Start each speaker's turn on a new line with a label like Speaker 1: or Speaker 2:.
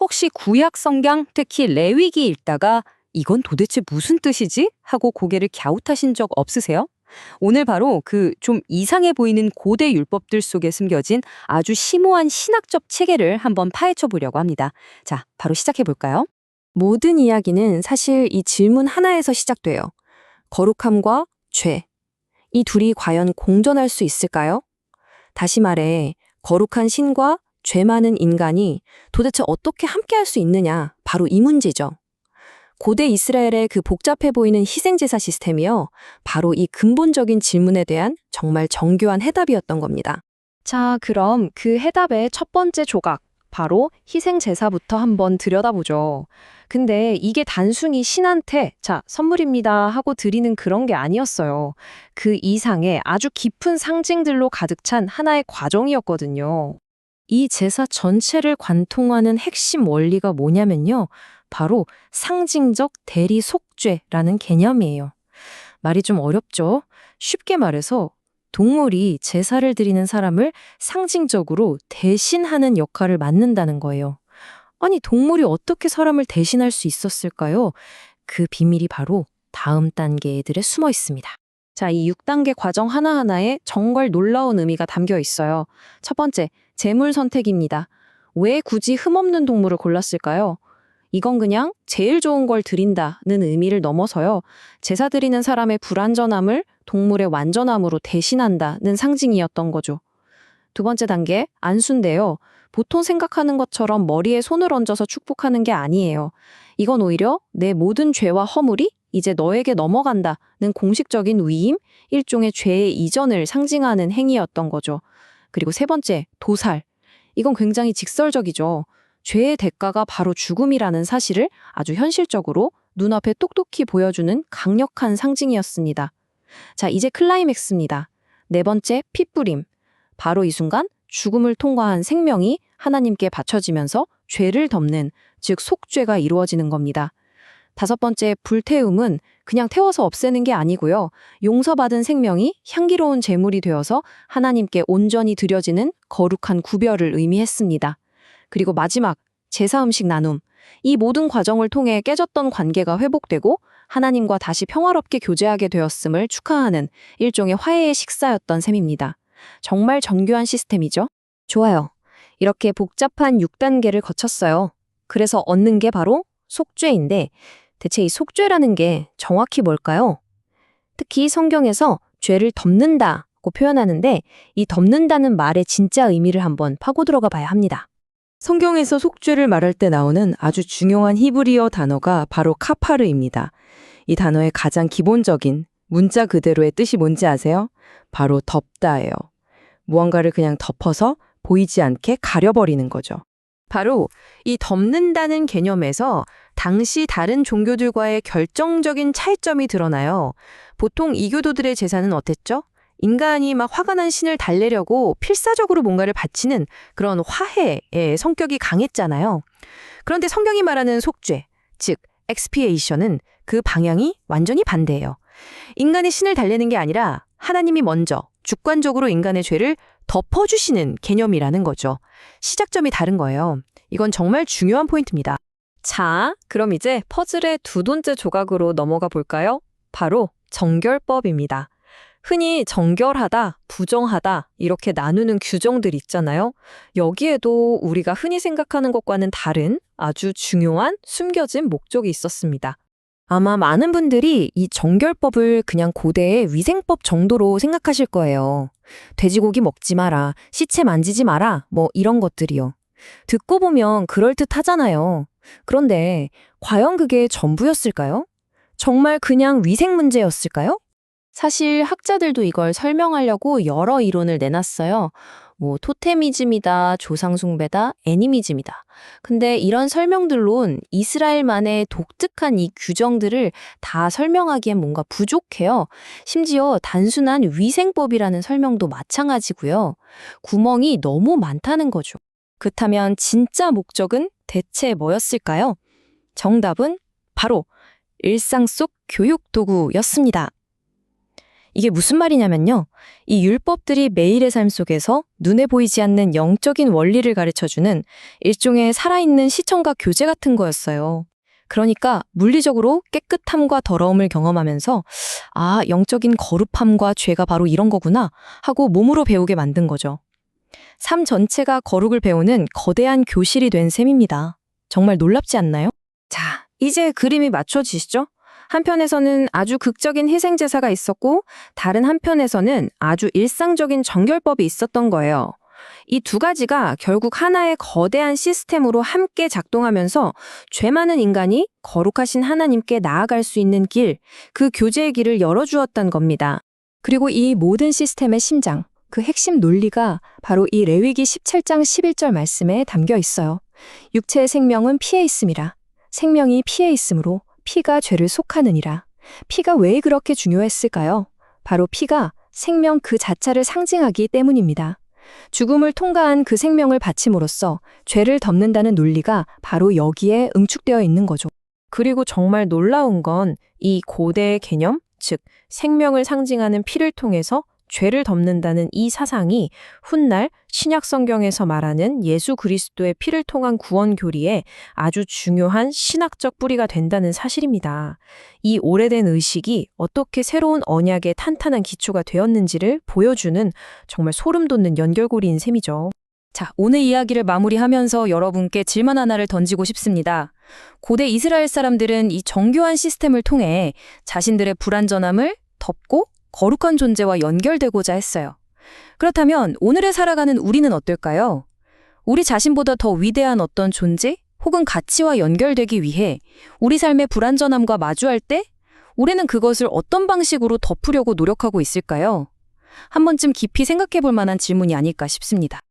Speaker 1: 혹시 구약 성경, 특히 레위기 읽다가 이건 도대체 무슨 뜻이지? 하고 고개를 갸웃하신 적 없으세요? 오늘 바로 그 좀 이상해 보이는 고대 율법들 속에 숨겨진 아주 심오한 신학적 체계를 한번 파헤쳐 보려고 합니다. 자, 바로 시작해 볼까요?
Speaker 2: 모든 이야기는 사실 이 질문 하나에서 시작돼요. 거룩함과 죄. 이 둘이 과연 공존할 수 있을까요? 다시 말해, 거룩한 신과 죄 많은 인간이 도대체 어떻게 함께할 수 있느냐, 바로 이 문제죠. 고대 이스라엘의 그 복잡해 보이는 희생제사 시스템이요, 바로 이 근본적인 질문에 대한 정말 정교한 해답이었던 겁니다.
Speaker 3: 자, 그럼 그 해답의 첫 번째 조각, 바로 희생제사부터 한번 들여다보죠. 근데 이게 단순히 신한테, 자, 선물입니다 하고 드리는 그런 게 아니었어요. 그 이상의 아주 깊은 상징들로 가득 찬 하나의 과정이었거든요.
Speaker 2: 이 제사 전체를 관통하는 핵심 원리가 뭐냐면요, 바로 상징적 대리 속죄라는 개념이에요. 말이 좀 어렵죠? 쉽게 말해서 동물이 제사를 드리는 사람을 상징적으로 대신하는 역할을 맡는다는 거예요. 아니, 동물이 어떻게 사람을 대신할 수 있었을까요? 그 비밀이 바로 다음 단계들에 숨어 있습니다.
Speaker 3: 자, 이 6단계 과정 하나하나에 정말 놀라운 의미가 담겨 있어요. 첫 번째, 제물 선택입니다. 왜 굳이 흠없는 동물을 골랐을까요? 이건 그냥 제일 좋은 걸 드린다는 의미를 넘어서요. 제사 드리는 사람의 불완전함을 동물의 완전함으로 대신한다는 상징이었던 거죠. 두 번째 단계, 안수인데요. 보통 생각하는 것처럼 머리에 손을 얹어서 축복하는 게 아니에요. 이건 오히려 내 모든 죄와 허물이 이제 너에게 넘어간다는 공식적인 위임, 일종의 죄의 이전을 상징하는 행위였던 거죠. 그리고 세 번째, 도살. 이건 굉장히 직설적이죠. 죄의 대가가 바로 죽음이라는 사실을 아주 현실적으로 눈앞에 똑똑히 보여주는 강력한 상징이었습니다. 자, 이제 클라이맥스입니다. 네 번째, 핏부림. 바로 이 순간 죽음을 통과한 생명이 하나님께 바쳐지면서 죄를 덮는, 즉 속죄가 이루어지는 겁니다. 다섯 번째, 불태움은 그냥 태워서 없애는 게 아니고요. 용서받은 생명이 향기로운 제물이 되어서 하나님께 온전히 드려지는 거룩한 구별을 의미했습니다. 그리고 마지막, 제사 음식 나눔. 이 모든 과정을 통해 깨졌던 관계가 회복되고 하나님과 다시 평화롭게 교제하게 되었음을 축하하는 일종의 화해의 식사였던 셈입니다. 정말 정교한 시스템이죠?
Speaker 2: 좋아요. 이렇게 복잡한 6단계를 거쳤어요. 그래서 얻는 게 바로 속죄인데, 대체 이 속죄라는 게 정확히 뭘까요? 특히 성경에서 죄를 덮는다고 표현하는데, 이 덮는다는 말의 진짜 의미를 한번 파고 들어가 봐야 합니다.
Speaker 4: 성경에서 속죄를 말할 때 나오는 아주 중요한 히브리어 단어가 바로 카파르입니다. 이 단어의 가장 기본적인 문자 그대로의 뜻이 뭔지 아세요? 바로 덮다예요. 무언가를 그냥 덮어서 보이지 않게 가려버리는 거죠. 바로 이 덮는다는 개념에서 당시 다른 종교들과의 결정적인 차이점이 드러나요. 보통 이교도들의 제사는 어땠죠? 인간이 막 화가 난 신을 달래려고 필사적으로 뭔가를 바치는 그런 화해의 성격이 강했잖아요. 그런데 성경이 말하는 속죄, 즉 expiation은 그 방향이 완전히 반대예요. 인간이 신을 달래는 게 아니라 하나님이 먼저 주관적으로 인간의 죄를 덮어주시는 개념이라는 거죠. 시작점이 다른 거예요. 이건 정말 중요한 포인트입니다.
Speaker 3: 자, 그럼 이제 퍼즐의 두 번째 조각으로 넘어가 볼까요? 바로 정결법입니다. 흔히 정결하다, 부정하다 이렇게 나누는 규정들 있잖아요. 여기에도 우리가 흔히 생각하는 것과는 다른 아주 중요한 숨겨진 목적이 있었습니다.
Speaker 2: 아마 많은 분들이 이 정결법을 그냥 고대의 위생법 정도로 생각하실 거예요. 돼지고기 먹지 마라, 시체 만지지 마라, 뭐 이런 것들이요. 듣고 보면 그럴듯하잖아요. 그런데 과연 그게 전부였을까요? 정말 그냥 위생 문제였을까요? 사실 학자들도 이걸 설명하려고 여러 이론을 내놨어요. 뭐 토테미즘이다, 조상숭배다, 애니미즘이다. 근데 이런 설명들론 이스라엘만의 독특한 이 규정들을 다 설명하기엔 뭔가 부족해요. 심지어 단순한 위생법이라는 설명도 마찬가지고요. 구멍이 너무 많다는 거죠. 그렇다면 진짜 목적은 대체 뭐였을까요? 정답은 바로 일상 속 교육 도구였습니다. 이게 무슨 말이냐면요. 이 율법들이 매일의 삶 속에서 눈에 보이지 않는 영적인 원리를 가르쳐주는 일종의 살아있는 시청과 교재 같은 거였어요. 그러니까 물리적으로 깨끗함과 더러움을 경험하면서 아, 영적인 거룩함과 죄가 바로 이런 거구나 하고 몸으로 배우게 만든 거죠. 삶 전체가 거룩을 배우는 거대한 교실이 된 셈입니다. 정말 놀랍지 않나요?
Speaker 3: 자, 이제 그림이 맞춰지시죠? 한편에서는 아주 극적인 희생제사가 있었고 다른 한편에서는 아주 일상적인 정결법이 있었던 거예요. 이 두 가지가 결국 하나의 거대한 시스템으로 함께 작동하면서 죄 많은 인간이 거룩하신 하나님께 나아갈 수 있는 길, 그 교제의 길을 열어주었던 겁니다.
Speaker 2: 그리고 이 모든 시스템의 심장, 그 핵심 논리가 바로 이 레위기 17장 11절 말씀에 담겨 있어요. 육체의 생명은 피에 있음이라. 생명이 피에 있으므로 피가 죄를 속하느니라. 피가 왜 그렇게 중요했을까요? 바로 피가 생명 그 자체를 상징하기 때문입니다. 죽음을 통과한 그 생명을 바침으로써 죄를 덮는다는 논리가 바로 여기에 응축되어 있는 거죠.
Speaker 3: 그리고 정말 놀라운 건 이 고대의 개념, 즉 생명을 상징하는 피를 통해서 죄를 덮는다는 이 사상이 훗날 신약 성경에서 말하는 예수 그리스도의 피를 통한 구원 교리에 아주 중요한 신학적 뿌리가 된다는 사실입니다. 이 오래된 의식이 어떻게 새로운 언약의 탄탄한 기초가 되었는지를 보여주는 정말 소름 돋는 연결고리인 셈이죠.
Speaker 1: 자, 오늘 이야기를 마무리하면서 여러분께 질문 하나를 던지고 싶습니다. 고대 이스라엘 사람들은 이 정교한 시스템을 통해 자신들의 불완전함을 덮고 거룩한 존재와 연결되고자 했어요. 그렇다면 오늘에 살아가는 우리는 어떨까요? 우리 자신보다 더 위대한 어떤 존재 혹은 가치와 연결되기 위해 우리 삶의 불완전함과 마주할 때 우리는 그것을 어떤 방식으로 덮으려고 노력하고 있을까요? 한 번쯤 깊이 생각해 볼 만한 질문이 아닐까 싶습니다.